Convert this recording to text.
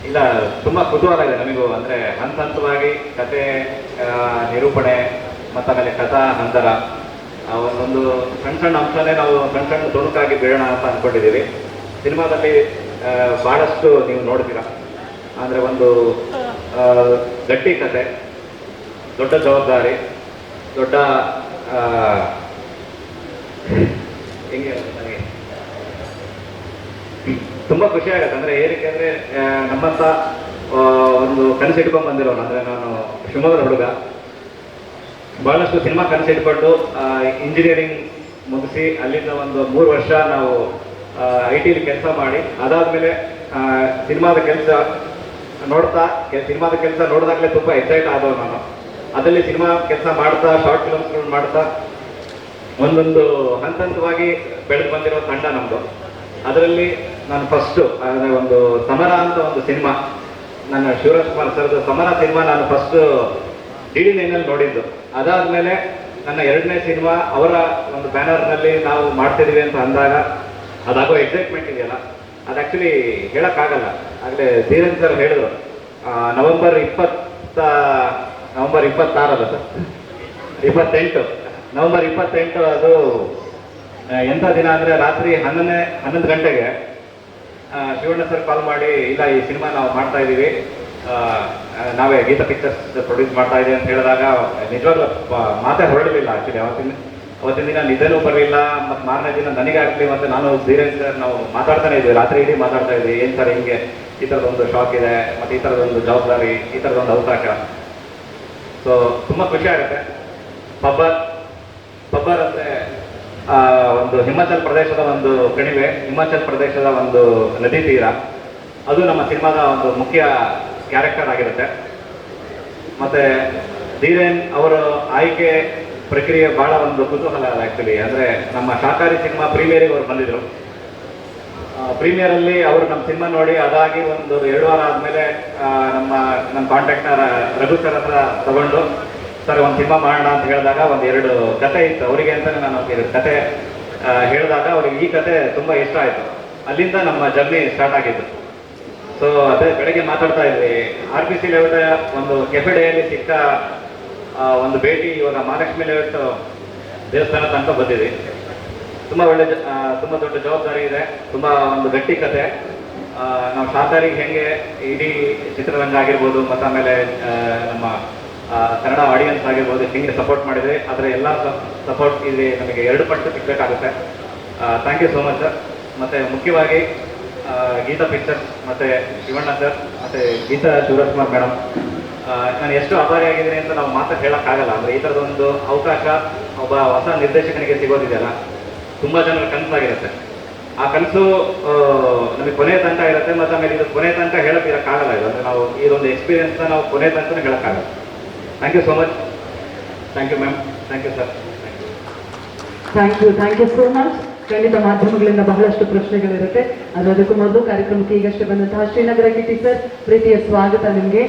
ಇಲ್ಲ, ತುಂಬ ಕುತೂಹಲ ಇದೆ ನಮಗೂ. ಅಂದರೆ ಹಂತ ಹಂತವಾಗಿ ಕತೆ ನಿರೂಪಣೆ ಮತ್ತು ಆಮೇಲೆ ಕಥಾ ಹಂತರ ಒಂದೊಂದು ಸಣ್ಣ ಸಣ್ಣ ಅಂಶನೇ ನಾವು ಸಣ್ಣ ಸಣ್ಣ ತುಣುಕಾಗಿ ಬೀಳೋಣ ಅಂತ ಅಂದ್ಕೊಂಡಿದ್ದೀವಿ. ಸಿನಿಮಾದಲ್ಲಿ ಭಾಳಷ್ಟು ನೀವು ನೋಡ್ತೀರ. ಅಂದರೆ ಒಂದು ಗಟ್ಟಿ ಕತೆ, ದೊಡ್ಡ ಜವಾಬ್ದಾರಿ, ದೊಡ್ಡ ಹೆಂಗೆ ನನಗೆ ತುಂಬ ಖುಷಿ ಆಗುತ್ತೆ. ಅಂದರೆ ಏನಕ್ಕೆ ಅಂದರೆ ನಮ್ಮಂಥ ಒಂದು ಕನಸಿಟ್ಕೊಂಡು ಬಂದಿರೋನು. ಅಂದರೆ ನಾನು ಶಿವಮೊಗ್ಗದ ಹುಡುಗ, ಭಾಳಷ್ಟು ಸಿನಿಮಾ ಕನಸಿಟ್ಕೊಂಡು ಇಂಜಿನಿಯರಿಂಗ್ ಮುಗಿಸಿ ಅಲ್ಲಿಂದ ಒಂದು 3 ವರ್ಷ ನಾವು IT ಕೆಲಸ ಮಾಡಿ, ಅದಾದಮೇಲೆ ಸಿನಿಮಾದ ಕೆಲಸ ನೋಡಿದಾಗಲೇ ತುಂಬ ಎಕ್ಸೈಟ್ ಆದವು ನಾನು. ಅದರಲ್ಲಿ ಸಿನಿಮಾ ಕೆಲಸ ಮಾಡ್ತಾ, ಶಾರ್ಟ್ ಫಿಲ್ಮ್ಸ್ಗಳು ಮಾಡ್ತಾ ಒಂದೊಂದು ಹಂತ ಹಂತವಾಗಿ ಬೆಳೆದು ಬಂದಿರೋ ತಂಡ ನಮ್ಮದು. ಅದರಲ್ಲಿ ನಾನು ಫಸ್ಟು ಅಂದರೆ ಒಂದು ಸಮರ ಅಂತ ಒಂದು ಸಿನಿಮಾ, ನನ್ನ ಶಿವರಾಜ್ ಕುಮಾರ್ ಸರ್ದು ಸಮರ ಸಿನಿಮಾ ನಾನು ಫಸ್ಟು DD9 ನೋಡಿದ್ದು. ಅದಾದಮೇಲೆ ನನ್ನ 2ನೇ ಸಿನಿಮಾ ಅವರ ಒಂದು ಬ್ಯಾನರ್ನಲ್ಲಿ ನಾವು ಮಾಡ್ತಿದ್ದೀವಿ ಅಂತ ಅಂದಾಗ ಅದಾಗೋ ಎಕ್ಸೈಟ್ಮೆಂಟ್ ಇದೆಯಲ್ಲ, ಅದು ಆ್ಯಕ್ಚುಲಿ ಹೇಳೋಕ್ಕಾಗಲ್ಲ. ಆಗಲೇ ಧೀರನ್ ಸರ್ ಹೇಳಿದ್ರು, ನವೆಂಬರ್ 26 ಅಲ್ಲ ಸರ್, 28 ನವೆಂಬರ್ 28 ಅದು ಎಂಥ ದಿನ ಅಂದರೆ ರಾತ್ರಿ 11 ಗಂಟೆಗೆ ಶಿವಣ್ಣ ಸರ್ ಕಾಲ್ ಮಾಡಿ, ಇಲ್ಲ ಈ ಸಿನಿಮಾ ನಾವು ಮಾಡ್ತಾ ಇದ್ದೀವಿ, ನಾವೇ ಗೀತಾ ಪಿಕ್ಚರ್ಸ್ ಪ್ರೊಡ್ಯೂಸ್ ಮಾಡ್ತಾ ಇದ್ದೀವಿ ಅಂತ ಹೇಳಿದಾಗ ನಿಜವಾಗ್ಲೂ ಮಾತೇ ಹೊರಡಲಿಲ್ಲ. ಆ್ಯಕ್ಚುಲಿ ಅವತ್ತಿನ ದಿನ ನಿದ್ದೆನೂ ಬರಲಿಲ್ಲ. ಮತ್ತು ಮಾರನೇ ದಿನ ನನಗಾಗಲಿ ಮತ್ತು ನಾನು ಧೀರೇನ್ ಸರ್ ನಾವು ಮಾತಾಡ್ತಾನೆ ಇದ್ವಿ, ರಾತ್ರಿ ಇಡೀ ಮಾತಾಡ್ತಾ ಇದ್ವಿ, ಏನು ಸರ್ ಹಿಂಗೆ ಈ ಥರದೊಂದು ಶಾಕ್ ಇದೆ ಮತ್ತು ಈ ಥರದೊಂದು ಜವಾಬ್ದಾರಿ, ಈ ಥರದೊಂದು ಅವಕಾಶ. ಸೊ ತುಂಬ ಖುಷಿ ಆಗುತ್ತೆ. ಪಬ್ಬರ್ ಅಂದರೆ ಒಂದು ಹಿಮಾಚಲ್ ಪ್ರದೇಶದ ಒಂದು ಕಣಿವೆ, ಹಿಮಾಚಲ್ ಪ್ರದೇಶದ ಒಂದು ನದಿ ತೀರ, ಅದು ನಮ್ಮ ಸಿನಿಮಾದ ಒಂದು ಮುಖ್ಯ ಕ್ಯಾರೆಕ್ಟರ್ ಆಗಿರುತ್ತೆ. ಮತ್ತು ಧೀರೇನ್ ಅವರ ಆಯ್ಕೆ ಪ್ರಕ್ರಿಯೆ ಭಾಳ ಒಂದು ಕುತೂಹಲ ಅದ ಆ್ಯಕ್ಚುಲಿ. ಅಂದರೆ ನಮ್ಮ ಶಾಕಾರಿ ಸಿನಿಮಾ ಪ್ರೀಮಿಯರಿಗೆ ಅವರು ಬಂದಿದ್ದರು. ಪ್ರೀಮಿಯರಲ್ಲಿ ಅವರು ನಮ್ಮ ಸಿನಿಮಾ ನೋಡಿ ಅದಾಗಿ ಒಂದು 2 ವಾರ ಆದಮೇಲೆ ನಮ್ಮ ಕಾಂಟ್ಯಾಕ್ಟ್ನ ರಘು ಸರ್ ಹತ್ರ ತಗೊಂಡು, ಸರ್ ಒಂದು ಸಿನಿಮಾ ಮಾಡೋಣ ಅಂತ ಹೇಳಿದಾಗ ಒಂದು 2 ಕತೆ ಇತ್ತು ಅವರಿಗೆ ಅಂತಲೇ ನಾನು 2 ಕತೆ ಹೇಳಿದಾಗ ಅವ್ರಿಗೆ ಈ ಕತೆ ತುಂಬ ಇಷ್ಟ ಆಯಿತು. ಅಲ್ಲಿಂದ ನಮ್ಮ ಜರ್ನಿ ಸ್ಟಾರ್ಟ್ ಆಗಿದ್ದು. ಸೊ ಅದೇ ಬೆಳಗ್ಗೆ ಮಾತಾಡ್ತಾ ಇದ್ವಿ, RPC ಲೇಔಟ್ ಒಂದು ಕೆಫೆ ಡೇಯಲ್ಲಿ ಸಿಕ್ಕ ಒಂದು ಭೇಟಿ, ಇವಾಗ ಮಹಾಲಕ್ಷ್ಮಿ ಲೇಔಟ್ ದೇವಸ್ಥಾನ ತನಕ ಬಂದಿದೆ. ತುಂಬ ದೊಡ್ಡ ಜವಾಬ್ದಾರಿ ಇದೆ, ತುಂಬ ಒಂದು ಗಟ್ಟಿ ಕತೆ. ನಾವು ಶಾಕಾರಿಗೆ ಹೆಂಗೆ ಇಡೀ ಚಿತ್ರರಂಗ ಆಗಿರ್ಬೋದು ಮತ್ತು ಆಮೇಲೆ ನಮ್ಮ ಕನ್ನಡ ಆಡಿಯನ್ಸ್ ಆಗಿರ್ಬೋದು ಹೆಂಗೆ ಸಪೋರ್ಟ್ ಮಾಡಿದರೆ ಅದರ ಎಲ್ಲ ಸಪೋರ್ಟ್ ಇಲ್ಲಿ ನಮಗೆ 2 ಪಟ್ಟು ಸಿಗಬೇಕಾಗುತ್ತೆ. Thank you so much sir. ಮತ್ತು ಮುಖ್ಯವಾಗಿ ಗೀತಾ ಪಿಕ್ಚರ್ಸ್ ಮತ್ತು ಶಿವಣ್ಣ ಸರ್ ಮತ್ತು ಗೀತಾ ಶಿವರಾಜ್ ಕುಮಾರ್ ಮೇಡಮ್, ನಾನು ಎಷ್ಟು ಆಭಾರಿಯಾಗಿದ್ದೀನಿ ಅಂತ ನಾವು ಮಾತಾಡಿ ಹೇಳೋಕ್ಕಾಗಲ್ಲ. ಅಂದರೆ ಈ ಥರದೊಂದು ಅವಕಾಶ ಒಬ್ಬ ಹೊಸ ನಿರ್ದೇಶಕನಿಗೆ ಸಿಗೋದಿದೆಯಲ್ಲ, ತುಂಬ ಜನರ ಕನಸಾಗಿರುತ್ತೆ. ಆ ಕನಸು ನಮಗೆ ಕೊನೆಯ ತನಕ ಇರುತ್ತೆ. ಮತ್ತು ಆಮೇಲೆ ಇದು ಕೊನೆಯ ತನಕ ಹೇಳೋಕ್ಕಿರೋಕ್ಕಾಗಲ್ಲ. ಇದು ಅಂದರೆ ನಾವು ಇದೊಂದು ಎಕ್ಸ್ಪೀರಿಯನ್ಸ್ನ ನಾವು ಕೊನೆಯ ತನಕ ಹೇಳೋಕ್ಕಾಗಲ್ಲ. Thank you so much. Thank you ma'am. Thank you sir. Thank you so much. ಖಂಡಿತ ಮಾಧ್ಯಮಗಳಿಂದ ಬಹಳಷ್ಟು ಪ್ರಶ್ನೆಗಳಿರುತ್ತೆ. ಅದಕ್ಕೂ ಮೊದಲು ಕಾರ್ಯಕ್ರಮಕ್ಕೆ ಈಗಷ್ಟೇ ಬಂದಂತಹ ಶ್ರೀನಗರ ಕಿಟ್ಟಿ ಸರ್, ಪ್ರೀತಿಯ ಸ್ವಾಗತ ನಿಮಗೆ.